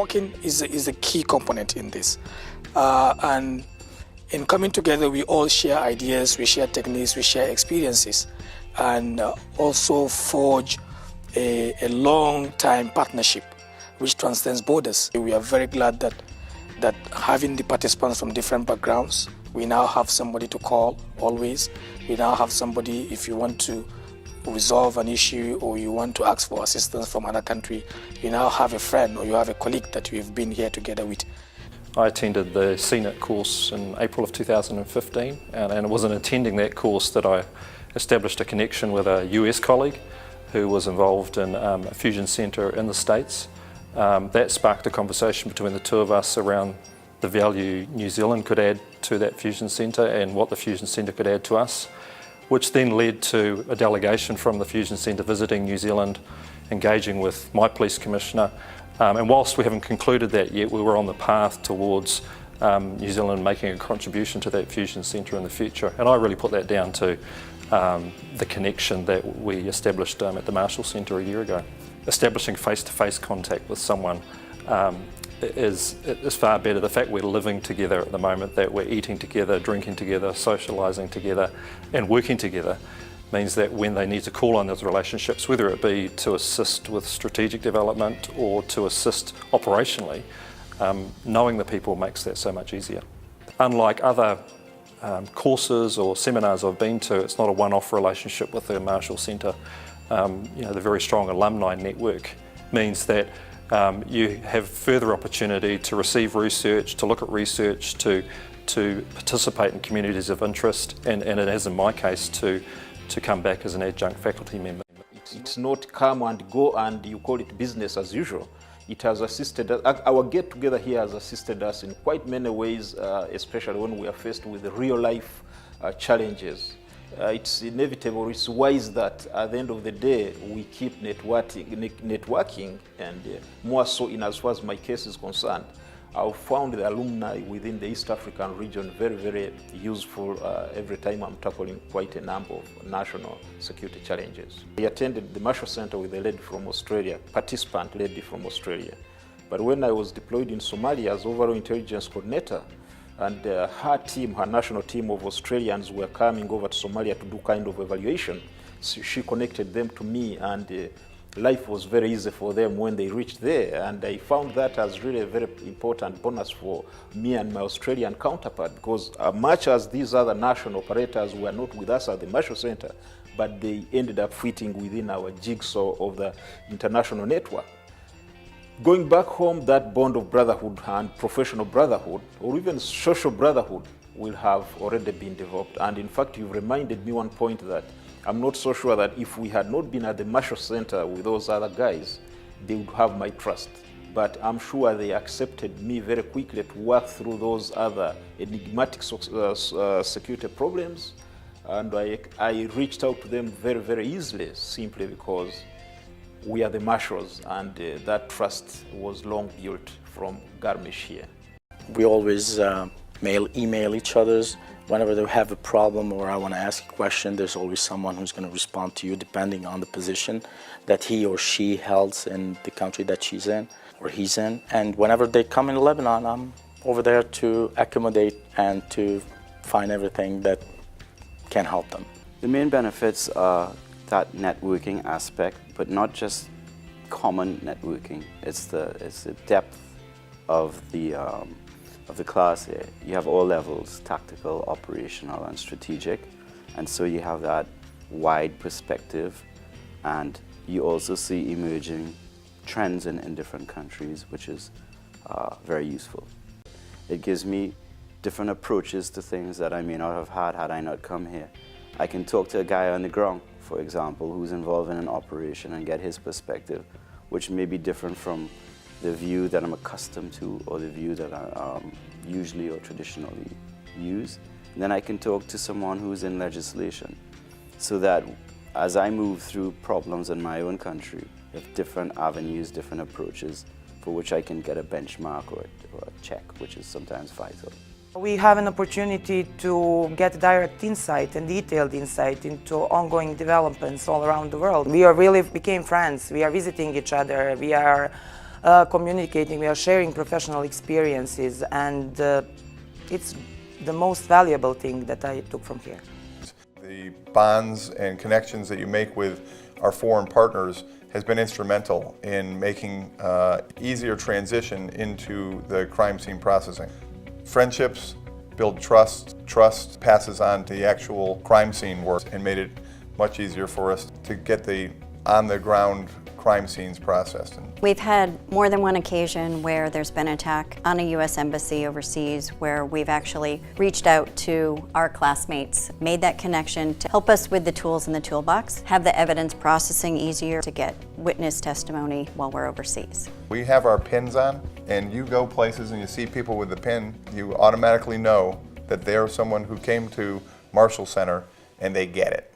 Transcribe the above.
networking is a key component in this. And in coming together, we all share ideas, we share techniques, we share experiences, and also forge a long-time partnership which transcends borders. We are very glad that having the participants from different backgrounds, we now have somebody to call always. We now have somebody if you want to resolve an issue or you want to ask for assistance from another country, you now have a friend or you have a colleague that you've been here together with. I attended the CNET course in April of 2015, and it was in attending that course that I established a connection with a US colleague who was involved in a fusion centre in the States. That sparked a conversation between the two of us around the value New Zealand could add to that fusion centre and what the fusion centre could add to us, which then led to a delegation from the fusion centre visiting New Zealand, engaging with my police commissioner. And whilst we haven't concluded that yet, we were on the path towards New Zealand making a contribution to that fusion centre in the future. And I really put that down to the connection that we established at the Marshall Centre a year ago. Establishing face-to-face contact with someone is far better. The fact we're living together at the moment, that we're eating together, drinking together, socialising together and working together means that when they need to call on those relationships, whether it be to assist with strategic development or to assist operationally, knowing the people makes that so much easier. Unlike other courses or seminars I've been to, it's not a one-off relationship with the Marshall Centre. The very strong alumni network means that you have further opportunity to receive research, to look at research, to participate in communities of interest, and it has in my case to come back as an adjunct faculty member. It's not come and go and you call it business as usual. It has assisted us. Our get-together here has assisted us in quite many ways, especially when we are faced with real-life challenges. It's inevitable, it's wise that at the end of the day we keep networking and more so in as far as my case is concerned. I've found the alumni within the East African region very, very useful every time I'm tackling quite a number of national security challenges. I attended the Marshall Centre with a lady from Australia, participant lady from Australia. But when I was deployed in Somalia as overall intelligence coordinator, and her team, her national team of Australians were coming over to Somalia to do kind of evaluation, so she connected them to me, and life was very easy for them when they reached there, and I found that as really a very important bonus for me and my Australian counterpart, because much as these other national operators were not with us at the Marshall Centre, but they ended up fitting within our jigsaw of the international network. Going back home, that bond of brotherhood and professional brotherhood, or even social brotherhood, will have already been developed. And in fact, you've reminded me one point that I'm not so sure that if we had not been at the Marshall Centre with those other guys, they would have my trust. But I'm sure they accepted me very quickly to work through those other enigmatic security problems. And I reached out to them very, very easily, simply because we are the Marshalls, and that trust was long built from Garmisch here. We always email each other. Whenever they have a problem or I want to ask a question, there's always someone who's going to respond to you depending on the position that he or she holds in the country that she's in or he's in. And whenever they come in Lebanon, I'm over there to accommodate and to find everything that can help them. The main benefits are that networking aspect, but not just common networking. It's the depth of the class here. You have all levels: tactical, operational, and strategic, and so you have that wide perspective, and you also see emerging trends in different countries, which is very useful. It gives me different approaches to things that I may not have had I not come here. I can talk to a guy on the ground, for example, who's involved in an operation and get his perspective, which may be different from the view that I'm accustomed to or the view that I usually or traditionally use. And then I can talk to someone who's in legislation, so that as I move through problems in my own country, I have different avenues, different approaches for which I can get a benchmark or a check, which is sometimes vital. We have an opportunity to get direct insight and detailed insight into ongoing developments all around the world. We really became friends. We are visiting each other. We are communicating, we are sharing professional experiences, and it's the most valuable thing that I took from here. The bonds and connections that you make with our foreign partners has been instrumental in making easier transition into the crime scene processing. Friendships build trust, trust passes on to the actual crime scene work, and made it much easier for us to get the on-the-ground crime scenes processed. We've had more than one occasion where there's been an attack on a U.S. embassy overseas where we've actually reached out to our classmates, made that connection to help us with the tools in the toolbox, have the evidence processing easier to get witness testimony while we're overseas. We have our pins on, and you go places and you see people with the pin, you automatically know that they're someone who came to Marshall Center and they get it.